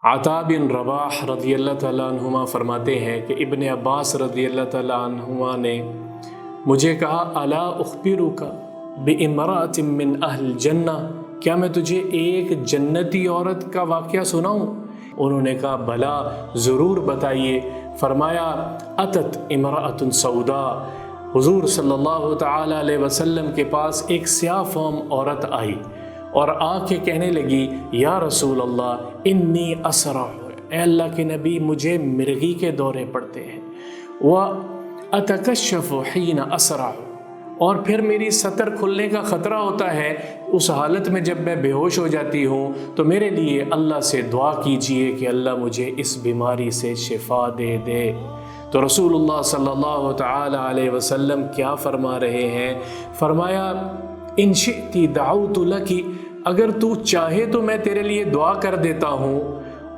عطا بن رباح رضی اللہ تعالیٰ عنہما فرماتے ہیں کہ ابن عباس رضی اللہ تعالیٰ عنہما نے مجھے کہا الا اخبرک بامرأۃ من اہل الجنہ، کیا میں تجھے ایک جنتی عورت کا واقعہ سناؤں؟ انہوں نے کہا بلا، ضرور بتائیے۔ فرمایا اتت امرأۃ سوداء، حضور صلی اللہ تعالیٰ علیہ وسلم کے پاس ایک سیاہ فام عورت آئی اور آ کے کہنے لگی یا رسول اللہ انی اسرع، اے اللہ کے نبی مجھے مرگی کے دورے پڑتے ہیں، واتکشف حین اسرع، اور پھر میری سطر کھلنے کا خطرہ ہوتا ہے، اس حالت میں جب میں بے ہوش ہو جاتی ہوں تو میرے لیے اللہ سے دعا کیجئے کہ اللہ مجھے اس بیماری سے شفا دے دے۔ تو رسول اللہ صلی اللہ تعالی علیہ وسلم کیا فرما رہے ہیں؟ فرمایا ان شئتی دعوت لکی، اگر تو چاہے تو میں تیرے لیے دعا کر دیتا ہوں،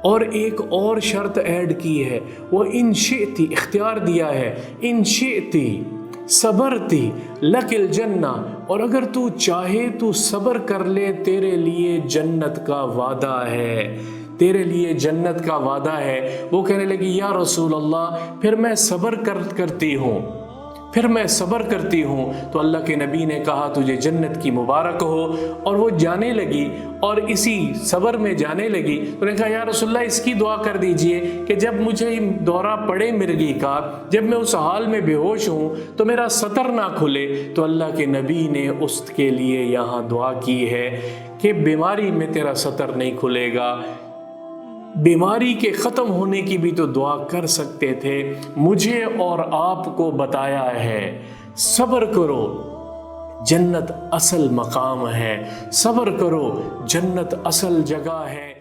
اور ایک اور شرط ایڈ کی ہے، وہ ان شئتی، اختیار دیا ہے، ان شئتی صبرتی لک الجنہ، اور اگر تو چاہے تو صبر کر لے، تیرے لیے جنت کا وعدہ ہے، تیرے لیے جنت کا وعدہ ہے۔ وہ کہنے لگی یا رسول اللہ پھر میں صبر کرتی ہوں، پھر میں صبر کرتی ہوں۔ تو اللہ کے نبی نے کہا تجھے جنت کی مبارک ہو، اور وہ جانے لگی اور اسی صبر میں جانے لگی۔ تو نے کہا یا رسول اللہ اس کی دعا کر دیجئے کہ جب مجھے دورہ پڑے مرگی کا، جب میں اس حال میں بے ہوش ہوں تو میرا سطر نہ کھلے۔ تو اللہ کے نبی نے اس کے لیے یہاں دعا کی ہے کہ بیماری میں تیرا سطر نہیں کھلے گا۔ بیماری کے ختم ہونے کی بھی تو دعا کر سکتے تھے، مجھے اور آپ کو بتایا ہے صبر کرو، جنت اصل مقام ہے، صبر کرو، جنت اصل جگہ ہے۔